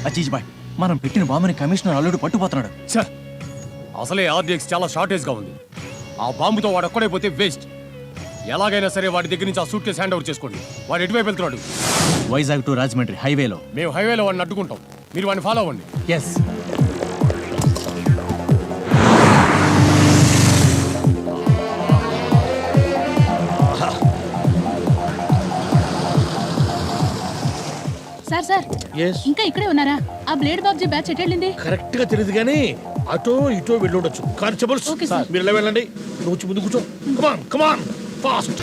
Aziz bye, మనం పెట్టిన బాంబుని commissioner అల్లుడు పట్టుపోతున్నాడు. అసలే ఆర్డీఎక్స్ చాలా షార్టేజ్ గా ఉంది. ఆ బాంబుతో వాడు ఒక్కడే పోతే వేస్ట్. ఎలాగైనా సరే వాడి దగ్గర నుంచి ఆ సూట్ కేసు హ్యాండ్ ఓవర్ చేసుకోండి. వాడు ఎటువైపు వెళ్తున్నాడు? వైజాగ్ టు రాజమండ్రి హైవేలో. మేము హైవేలో వాడిని అడ్డుకుంటాం, మీరు వాడిని ఫాలో అవ్వండి. ఎస్. సార్ సార్, ఇంకా ఇక్కడే ఉన్నారా? ఆ బ్లేడ్ బాబ్జీ బ్యాచ్ ఎట్టెళ్ళింది? కరెక్ట్ గా తెలియదు కానీ అటో ఇటో వెళ్ళుండొచ్చు. కానిస్టేబుల్స్ మీరు ఇలా వెళ్ళండి. నువ్వు వచ్చి ముందు కూర్చో. కమాన్ కమాన్ ఫాస్ట్.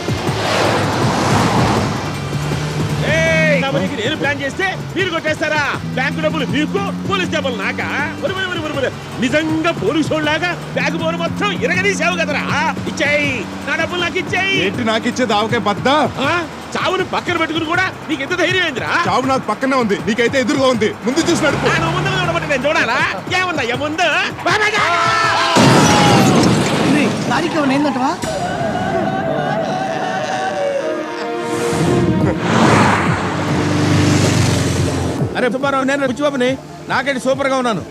నేను ప్లాన్ చేస్తే మీరు కొట్టేస్తారా? బ్యాంకు డబ్బులు మీకు, పోలీస్ డబ్బులు నాకా? నిజంగా పోలీసు వాళ్ళగా బ్యాంకు బోర్డు మొత్తం ఇరగదీసావు కదరా. ఇచ్చాయి నా డబ్బులు, నాకు ఇచ్చాయి. ఏంటి నాకు ఇచ్చేది? ఆవకాయ బద్దా? చావుని పక్కన పెట్టుకుని కూడా నీకు ఎంత ధైర్యం ఏందిరా? చావు నాకు పక్కనే ఉంది, నీకైతే ఎదురుగా ఉంది. ముందు చూసినాడు. ముందు చూడబట్టి నేను చూడాలా? ఏముందయ్యా ముందు? అరే సుబ్బారావు, నేను బుచ్చిబాబుని. నాకేంటి సూపర్ గా ఉన్నాను.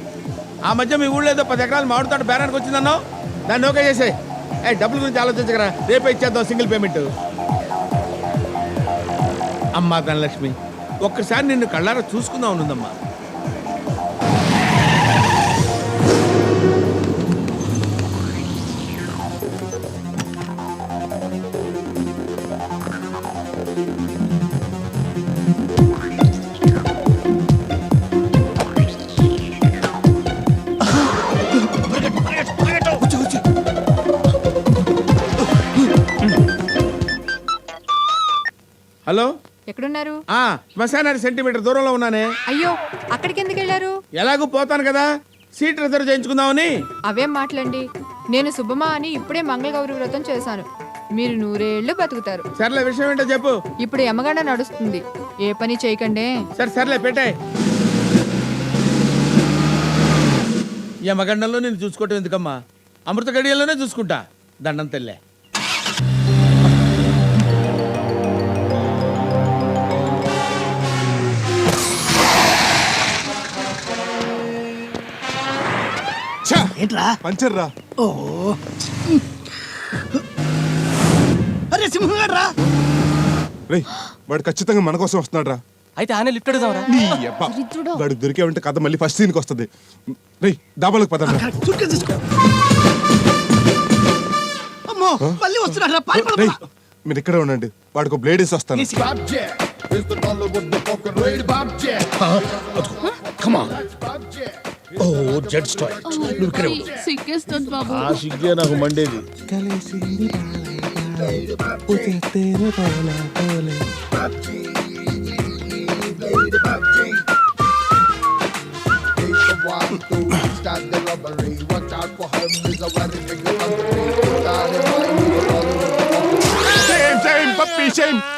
ఆ మధ్య మీ ఊళ్ళో ఏదో 10 ఎకరాలు మామిడి తోట బేరానికి వచ్చిందన్నావు. దాన్ని ఓకే చేసే. డబ్బుల గురించి ఆలోచించగరా, రేపే ఇచ్చేద్దాం సింగిల్ పేమెంట్. అమ్మా ధనలక్ష్మి, ఒక్కసారి నిన్ను కళ్ళారా చూసుకుందాం ఉందమ్మా. హలో, ఎక్కడున్నారు? శ్మశానానికి సెంటీమీటర్ దూరంలో ఉన్నానే. అయ్యో, అక్కడికి ఎందుకు వెళ్ళారు? ఎలాగూ పోతాను కదా, సీట్ రిజర్వ్ చేయించుకుందామని. అవేం మాటలండి. నేను శుభమా అని ఇప్పుడే మంగళగౌరి వ్రతం చేశాను. మీరు 100 ఏళ్ళు బతుకుతారు. సర్లే, విషయం ఏంటో చెప్పు. ఇప్పుడు యమగండ నడుస్తుంది, ఏ పని చేయకండి. సర్లే పెట్టే. యమగండంలో నేను చూసుకోవటం ఎందుకమ్మా, అమృత గడియల్లోనే చూసుకుంటా. దండం తెల్లే. ఏంట్రా పంచర్ రా? ఓ అరే సింహం రా. రేయ్, వాడు ఖచ్చితంగా మన కోసం వస్తున్నాడు రా. అయితే ఆయన లిఫ్ట్ అడుగుదాం రా. వాడు దొరికే ఉంటే కథ మళ్ళీ ఫస్ట్ సీన్కి వస్తుంది. రేయ్, డాబాలకు పదండి. అమ్మో, మళ్ళీ వస్తున్నాడు రా. రేయ్, మీరు ఇక్కడే ఉండండి, వాడికి బ్లేడ్ వేసి వస్తాను. ఓ జడ్ స్టాయిల్. నువ్వు ఇక్కడే ఉండు. సిగ్గేస్తుంది బాబు. ఆ సిగ్గే నాకు మండేది.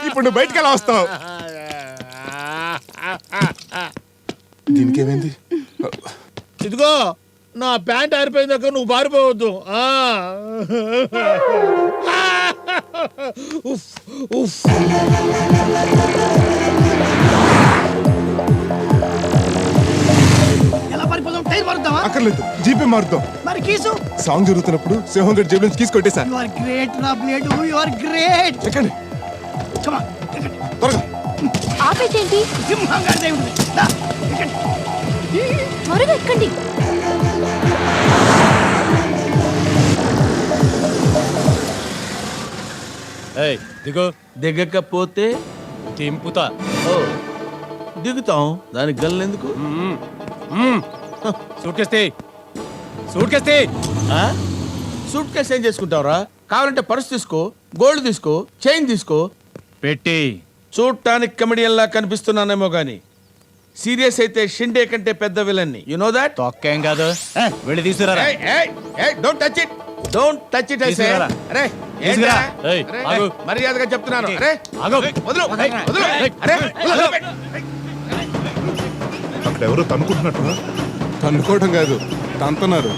ఇప్పుడు నువ్వు బయటకు ఎలా వస్తావు? దీనికి ఏమైంది? ఇదిగో, నా ప్యాంట్ ఆరిపోయిందాక నువ్వు పారిపోవద్దు. ఎలా పారిపోదాం? టైర్ మారుద్దామా? అక్కర్లేదు, జీపే మారుద్దాం. మరి కీసు? సాంగ్ జరుగుతున్నప్పుడు సింహం గడి జేబు నుంచి కీసు కొట్టేశా. యు ఆర్ గ్రేట్ రా బ్లేడ్, యు ఆర్ గ్రేట్. ఎక్కండి, కమ్ ఆన్, ఎక్కండి. త్వరగా. ఆపేదేంటి? సింహం గారి దేవుడు. దా, ఎక్కండి. త్వరగా ఎక్కండి. ఏయ్, దిగు. దిగకపోతే దింపుతా. దిగుతాం, దానికి గల్లు ఎందుకు? సూట్ కేస్తే సూట్ కేసు ఏం చేసుకుంటావురా? కావాలంటే పర్స్ తీసుకో, గోల్డ్ తీసుకో, చైన్ తీసుకో. పెట్టి చూడటానికి కమెడియన్ లా కనిపిస్తున్నానేమో గానీ సీరియస్ అయితే షిండే కంటే పెద్ద విలన్ని. You know that? తొక్కేం కాదు, వెళ్ళి తీసుకురా. Don't touch it, don't touch it. తీసుకురా. అరే తీసుకురా. ఏయ్, ఆగు. మర్యాదగా చెప్తున్నాను. అరే ఆగు. వదలు, వదలు. అరే వదలు. అక్కడ ఎవరో తనుకుంటున్నట్టు. తనుకోవడం కాదు, తంతున్నారు.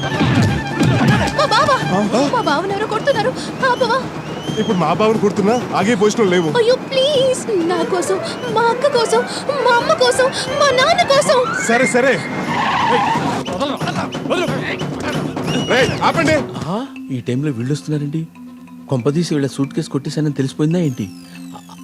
మా బావనారు కొడుతున్నారు. ఆపవా. ఇప్పుడు మా బాబుని కుడుతున్నా ఆగే పొజిషన్ లేవు. అయ్యో ప్లీజ్, నా కోసం, మా అక్క కోసం, మా అమ్మ కోసం, మా నాన్న కోసం. సరే సరే రేయ్, ఆపండి. ఈ టైంలో వీళ్ళు వస్తున్నారండి. కొంపదీసి వీళ్ళ సూట్ కేసు కొట్టేసానని తెలిసిపోయిందా ఏంటి?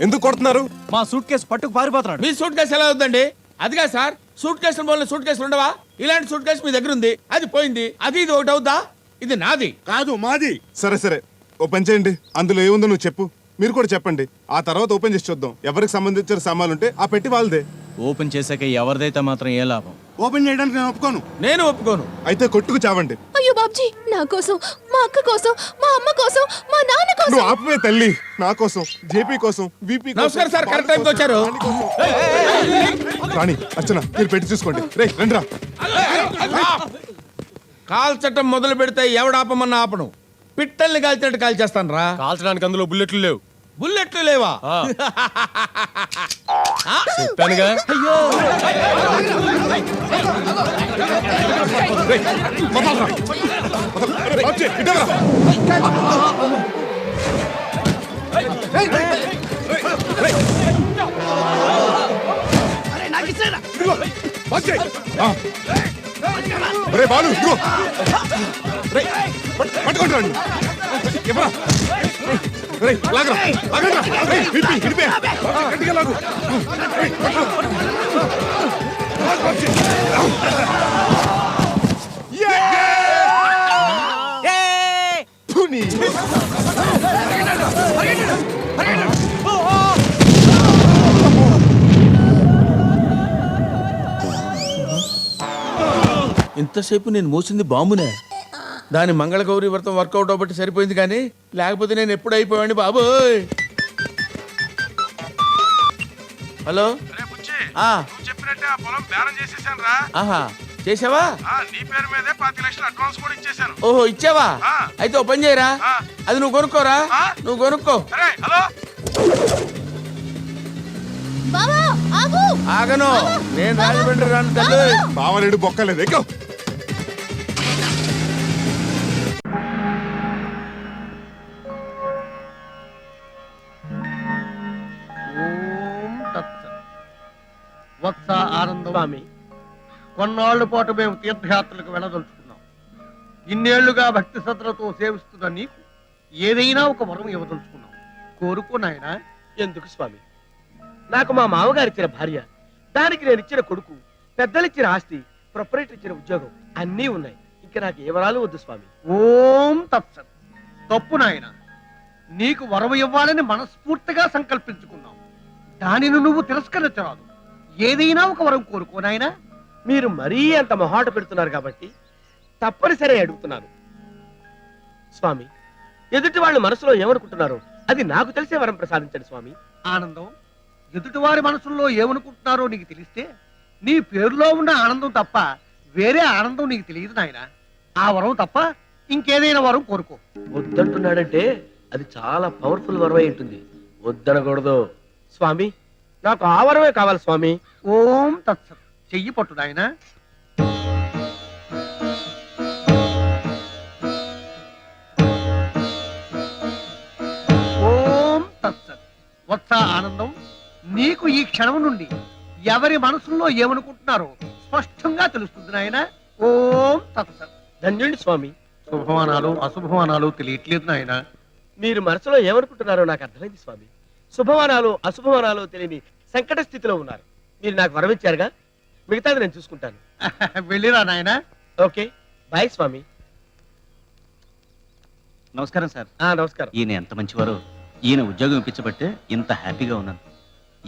ఎందుకు కొడుతున్నారు? మా సూట్ కేసు పట్టుకు పారిపోతున్నాడు. మీ సూట్ కేసు ఎలా అవుతుందండి? అదిగా సార్, సూట్ కేసుల వల్ల సూట్ కేసులు ఉండవా? ఇలాంటి సూట్ కేసు మీ దగ్గర ఉంది, అది పోయింది. అది ఇది ఒకటి అవుద్దా? ఇది నాది కాదు మాది. సరే సరే, ఓపెన్ చేయండి. అందులో ఏముందో నువ్వు చెప్పు. మీరు కూడా చెప్పండి. ఆ తర్వాత ఓపెన్ చేసి చూద్దాం. ఎవరికి సంబంధించిన సామాన్లు ఉంటే ఆ పెట్టి వాళ్ళదే. ఓపెన్ చేశాక ఎవరిదైతే మాత్రం ఏ లాభం? ఓపెన్ చేయడానికి నేను ఒప్పుకోను. నేను ఒప్పుకోను. అయితే కొట్టుకు చావండి. అయ్యో బాబ్జీ, నా కోసం, మా అక్క కోసం, మా అమ్మ కోసం, మా నాన్న కోసం. నువ్వు ఆపవే తల్లి. నా కోసం, జేపీ కోసం, వీపీ కోసం, నమస్కారం సార్, కరెక్ట్ టైంకి వచ్చారు. రాణి కోసం. రాణి, అర్చన, మీరు పెట్టి చూసుకోండి. రే రండిరా. కాల్చటం మొదలు పెడితే ఎవడాపమన్నా ఆపను. పిట్టల్ని కాల్చినట్టు కాల్చేస్తాను రా. కాల్చడానికి అందులో బుల్లెట్లు లేవు. బుల్లెట్లు లేవా? ఆ. చెప్పానుగా. రేయ్, బాబ్జీ, ఇటువరా. అరే నాకు ఇచ్చేరా. ఇదిగో, బాబ్జీ. ఆ. రే బాలు, ఇదిగో. రేయ్, పట్టుకోండి రండి. ఎవరా? రేయ్, లాగరా, లాగండ్రా. రేయ్, విప్పి, విడిపే. బాబ్జీ, గట్టిగా లాగు. రేయ్, పట్టుకో. లాగు, బాబ్జీ. పుని. ఇంతసేపు నేను మోసింది బాంబునే. దాని మంగళగౌరి వ్రతం వర్కౌట్ అవ్వబట్టి సరిపోయింది, కానీ లేకపోతే నేను ఎప్పుడు అయిపోయాను బాబోయ్. హలో, చెప్పినట్టే ఆ పొలం బేరం చేసేసాను రా. ఆహా, చేసావా? నీ పేరు మీదే 5 లక్షలు అడ్వాన్స్ కూడా ఇచ్చేసాను. ఓహో, ఇచ్చావా? అయితే ఓ పని చేయరా, అది నువ్వు కొనుక్కోరా. నువ్వు కొనుక్కో. హలో, బావా, ఆగు. ఆగను, నేను రాజమండ్రి రాను తల్లి. బావలేడు బొక్కలేదు. ఎక్కు. వత్స ఆనందం స్వామి, కొన్నాళ్ల పాటు మేము తీర్థయాత్రలకు వెళ్ళదలుచుకున్నాం. ఇన్నేళ్లుగా భక్తి శ్రద్ధలతో సేవిస్తున్న నీకు ఏదైనా ఒక వరం ఇవ్వదలుచుకున్నాం. కోరుకో నాయనా. ఎందుకు స్వామి? నాకు మా మామగారు ఇచ్చిన భార్య, దానికి నేను ఇచ్చిన కొడుకు, పెద్దలిచ్చిన ఆస్తి, ప్రొపరేటర్ ఇచ్చిన ఉద్యోగం అన్నీ ఉన్నాయి. ఇంకా నాకు ఏ వరాలు వద్దు స్వామి. ఓం తత్సత్. తప్పు నాయన, నీకు వరం ఇవ్వాలని మనస్ఫూర్తిగా సంకల్పించుకున్నాం. దానిని నువ్వు తిరస్కరించరాదు. ఏదైనా ఒక వరం కోరుకో నాయనా. మీరు మరీ అంత మొహాట పెడుతున్నారు కాబట్టి తప్పనిసరి అడుగుతున్నాను స్వామి. ఎదుటి వాళ్ళు మనసులో ఏమనుకుంటున్నారో అది నాకు తెలిసే వరం ప్రసాదించండి స్వామి. ఆనందం, ఎదుటివారి మనసుల్లో ఏమనుకుంటున్నారో నీకు తెలిస్తే నీ పేరులో ఉన్న ఆనందం తప్ప వేరే ఆనందం నీకు తెలియదు నాయన. ఆ వరం తప్ప ఇంకేదైనా వరం కోరుకో. వద్దంటున్నాడంటే అది చాలా పవర్ఫుల్ వరం అయి ఉంటుంది. వద్దనకూడదు స్వామి. నాకు ఆ వరమే కావాలి స్వామి. ఓం తత్సత్. చెయ్యి పట్టు నాయన. ఓం తత్సత్. వత్స ఆనందం, నీకు ఈ క్షణం నుండి ఎవరి మనసుల్లో ఏమనుకుంటున్నారో స్పష్టంగా తెలుస్తుంది నాయన. ఓం తత్సత్. ధన్యుడి స్వామి. శుభమానాలు అశుభమానాలు తెలియట్లేదు నాయన. మీరు మనసులో ఏమనుకుంటున్నారో నాకు అర్థమైంది స్వామి. శుభమానాలు అశుభమానాలు తెలియని సంకట స్థితిలో ఉన్నారు. మీరు నాకు వరం ఇచ్చారుగా, మిగతాది నేను చూసుకుంటాను. వెళ్ళిరా నాయన. ఓకే, బాయ్ స్వామి. నమస్కారం సార్. నమస్కారం. ఈయన ఎంత మంచివారో. ఈయన ఉద్యోగం ఇప్పించబట్టే ఇంత హ్యాపీగా ఉన్నాను.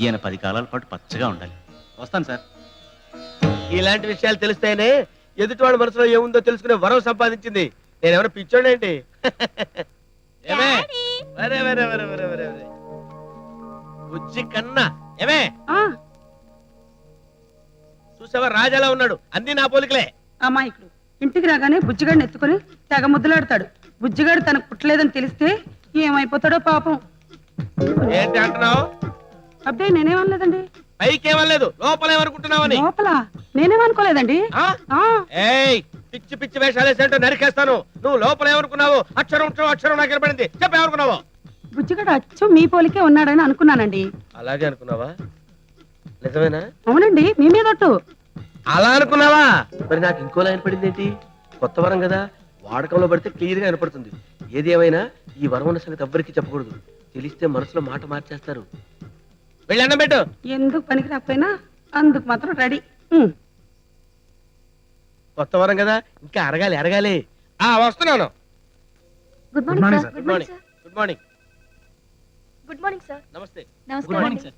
ఈయన 10 కాలాల పాటు పచ్చగా ఉండాలి. వస్తాను సార్. ఇలాంటి విషయాలు తెలిస్తేనే ఎదుటి వాళ్ళ మనసులో ఏముందో తెలుసుకునే వరం సంపాదించింది. నేనేమైనా పిచ్చోడేంటి? ఏమే? వరే వరే వరే వరే వరే వరే. బుజ్జి కన్నా ఏమే? చూసావా రాజాలా ఉన్నాడు. అన్ని నా పోలికలే. అమాయకుడు ఇంటికి రాగానే బుజ్జిగాడిని ఎత్తుకొని తెగ ముద్దులాడతాడు. బుజ్జిగాడు తనకు పుట్టలేదని తెలిస్తే ఏమైపోతాడో పాపం. ఏంటి అంటున్నావు? అబ్బాయి నేనేమనలేదండి. పైకేమనలేదు, లోపలేమనుకుంటున్నావని. లోపల నేనేమనుకోలేదండి. ఏయ్, పిచ్చి పిచ్చి వేషాలు వేసేంటో నరికేస్తాను. నువ్వు లోపలేమనుకున్నావు? అక్షరం అక్షరం నాకు వినపడింది. చెప్పేమనుకున్నావు? బుజ్జిగాడు అచ్చం మీ పోలికే ఉన్నాడని అనుకున్నానండి. అలాగే అనుకున్నావా? నిజమేనా? అవునండి, మీ మీద ఒట్టు. అలా అనుకున్నావా? మరి నాకు ఇంకో లైన్ పడింది ఏంటి? కొత్త వరం కదా, వాడకంలో పడితే క్లియర్ గా వినపడుతుంది. ఏది ఏమైనా ఈ వరం ఉన్న సంగతి ఎవ్వరికి చెప్పకూడదు. తెలిస్తే మనసులో మాట మార్చేస్తారు. వెళ్ళి అన్నం పెట్టు. ఎందుకు పనికి రాకపోయినా అందుకు మాత్రం రెడీ. కొత్త వరం కదా, ఇంకా అరగాలి. వస్తున్నాను. Good morning sir. Good morning. Good morning. Good morning sir. నమస్తే. నమస్కారం సార్.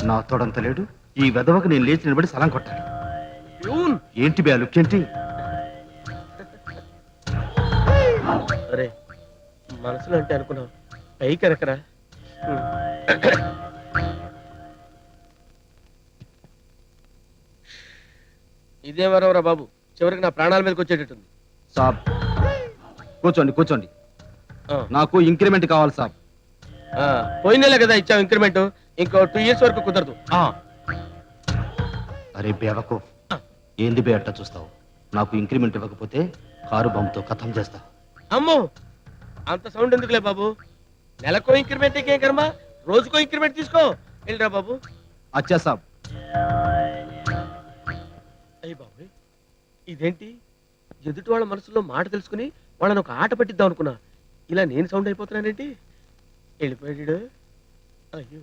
నా తోడంత లేడు, ఈ వెధవకు నేను లేచి నిలబడి సలాం కొట్టాలి. ప్యూన్. ఏంటి బే లుక్కేంటి? అరే మనసులో అంటే అనుకున్నావు, పైకి ఎరకరా. ఇదే వరవరా బాబు, చివరికి నా ప్రాణాల మీదకి వచ్చేటట్టుంది. సాబ్ కూర్చోండి. ఆ. నాకు ఇంక్రిమెంట్ కావాలి సాబ్. పోయిన నెల కదా ఇచ్చావు ఇంక్రిమెంట్, ఇంకో 2 years వరకు కుదరదు. అరే బేవకు, ఏంది బే అట్ట చూస్తావు? నాకు ఇంక్రిమెంట్ ఇవ్వకపోతే కారు బాంబుతో కథం చేస్తా. అమ్మో, అంత సౌండ్ ఎందుకులే బాబు. నెలకో ఇంక్రిమెంట్ ఏం కర్మ, రోజుకో ఇంక్రిమెంట్ తీసుకో. వెళ్ళిరా బాబు. అచ్చా సాబ్. అయ్యి బాబు, ఇదేంటి? ఎదుటి వాళ్ళ మనసులో మాట తెలుసుకుని వాళ్ళని ఒక ఆట పట్టిద్దాం అనుకున్నా. ఇలా నేను సౌండ్ అయిపోతున్నానేంటి? వెళ్ళిపోయాడు. అయ్యో.